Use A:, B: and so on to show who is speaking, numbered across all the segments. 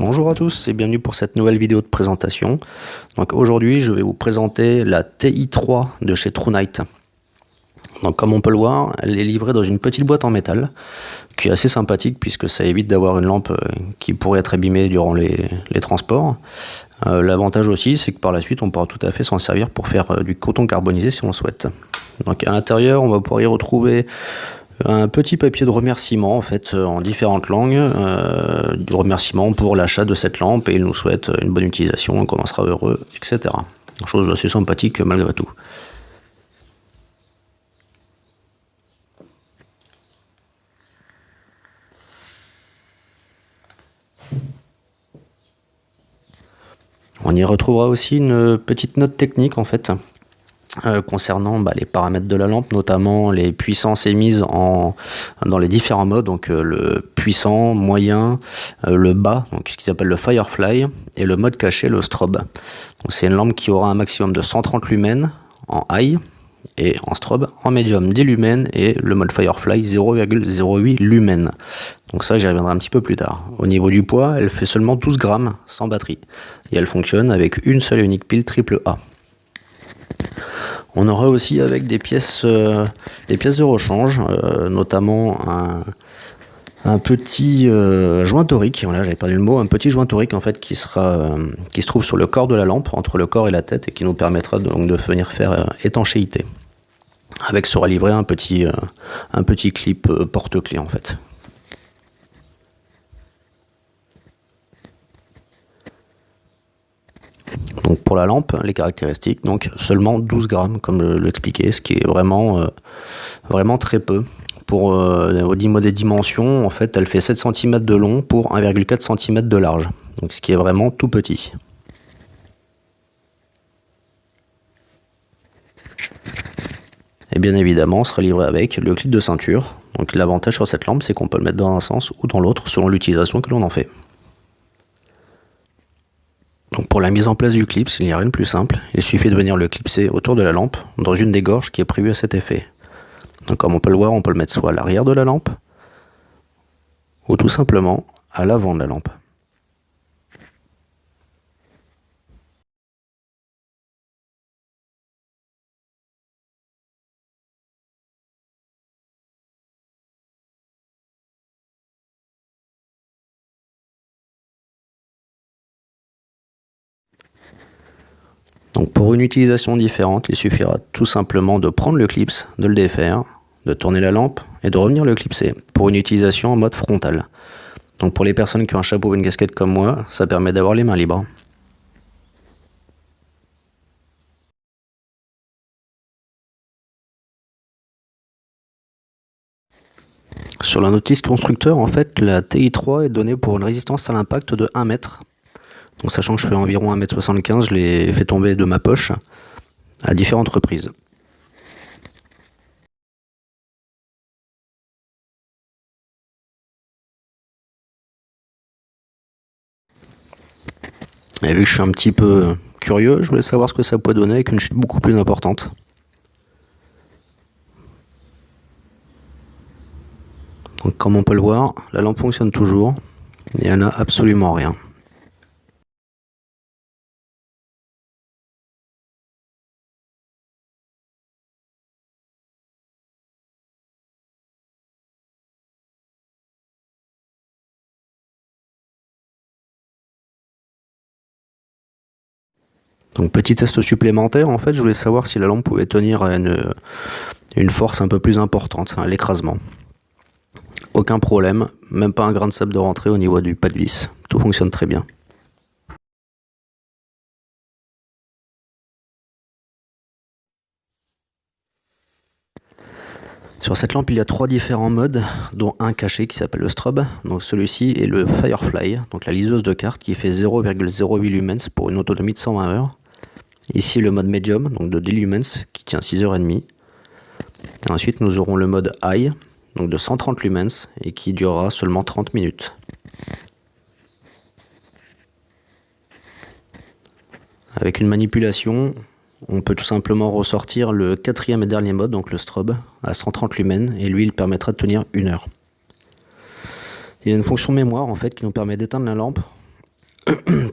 A: Bonjour à tous et bienvenue pour cette nouvelle vidéo de présentation. Donc aujourd'hui je vais vous présenter la TI3 de chez TrueNight. Donc comme on peut le voir, elle est livrée dans une petite boîte en métal qui est assez sympathique puisque ça évite d'avoir une lampe qui pourrait être abîmée durant les transports. L'avantage aussi c'est que par la suite on pourra tout à fait s'en servir pour faire du coton carbonisé si on le souhaite. Donc à l'intérieur on va pouvoir y retrouver un petit papier de remerciement en fait en différentes langues, du remerciement pour l'achat de cette lampe et il nous souhaite une bonne utilisation, qu'on en sera heureux, etc. Chose assez sympathique malgré tout. On y retrouvera aussi une petite note technique en fait. Concernant les paramètres de la lampe, notamment les puissances émises dans les différents modes, donc le puissant, moyen, le bas, donc ce qu'ils appellent le Firefly, et le mode caché, le strobe. C'est une lampe qui aura un maximum de 130 lumens en high, et en strobe, en medium 10 lumens, et le mode Firefly 0,08 lumens. Donc ça j'y reviendrai un petit peu plus tard. Au niveau du poids, elle fait seulement 12 grammes sans batterie, et elle fonctionne avec une seule et unique pile AAA. On aura aussi avec des pièces de rechange, notamment un petit joint torique, voilà, j'avais perdu le mot, un petit joint torique en fait qui se trouve sur le corps de la lampe, entre le corps et la tête, et qui nous permettra donc de venir faire étanchéité. Avec sera livré un petit clip porte-clés en fait. Donc pour la lampe, les caractéristiques, donc seulement 12 grammes comme je l'expliquais, ce qui est vraiment très peu. Au niveau des dimensions, en fait, elle fait 7 cm de long pour 1,4 cm de large, donc ce qui est vraiment tout petit. Et bien évidemment, on sera livré avec le clip de ceinture. Donc l'avantage sur cette lampe, c'est qu'on peut le mettre dans un sens ou dans l'autre selon l'utilisation que l'on en fait. Donc pour la mise en place du clip, il n'y a rien de plus simple, il suffit de venir le clipser autour de la lampe, dans une des gorges qui est prévue à cet effet. Donc comme on peut le voir, on peut le mettre soit à l'arrière de la lampe, ou tout simplement à l'avant de la lampe. Donc pour une utilisation différente, il suffira tout simplement de prendre le clips, de le défaire, de tourner la lampe et de revenir le clipser pour une utilisation en mode frontal. Donc pour les personnes qui ont un chapeau ou une casquette comme moi, ça permet d'avoir les mains libres. Sur la notice constructeur, en fait, la TI3 est donnée pour une résistance à l'impact de 1 mètre. Donc sachant que je fais environ 1,75 m, je l'ai fait tomber de ma poche à différentes reprises. Et vu que je suis un petit peu curieux, je voulais savoir ce que ça pouvait donner avec une chute beaucoup plus importante. Donc comme on peut le voir, la lampe fonctionne toujours, il n'y en a absolument rien. Donc petit test supplémentaire, en fait je voulais savoir si la lampe pouvait tenir à une force un peu plus importante, à l'écrasement. Aucun problème, même pas un grain de sable de rentrée au niveau du pas de vis, tout fonctionne très bien. Sur cette lampe, il y a 3 différents modes, dont un caché qui s'appelle le strobe. Donc celui-ci est le Firefly, donc la liseuse de cartes qui fait 0,08 lumens pour une autonomie de 120 heures. Ici le mode médium, donc de 10 lumens qui tient 6h30. Et ensuite nous aurons le mode high, donc de 130 lumens et qui durera seulement 30 minutes. Avec une manipulation, on peut tout simplement ressortir le 4e et dernier mode, donc le strobe, à 130 lumens, et lui il permettra de tenir 1 heure. Il y a une fonction mémoire en fait qui nous permet d'éteindre la lampe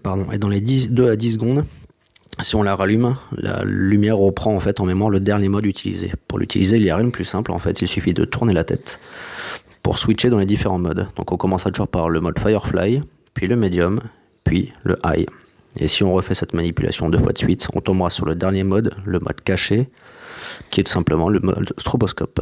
A: pardon, et dans les 2 à 10 secondes, si on la rallume, la lumière reprend en fait en mémoire le dernier mode utilisé. Pour l'utiliser, il n'y a rien de plus simple en fait, il suffit de tourner la tête pour switcher dans les différents modes. Donc on commencera toujours par le mode Firefly, puis le medium, puis le high. Et si on refait cette manipulation 2 fois de suite, on tombera sur le dernier mode, le mode caché, qui est tout simplement le mode stroboscope.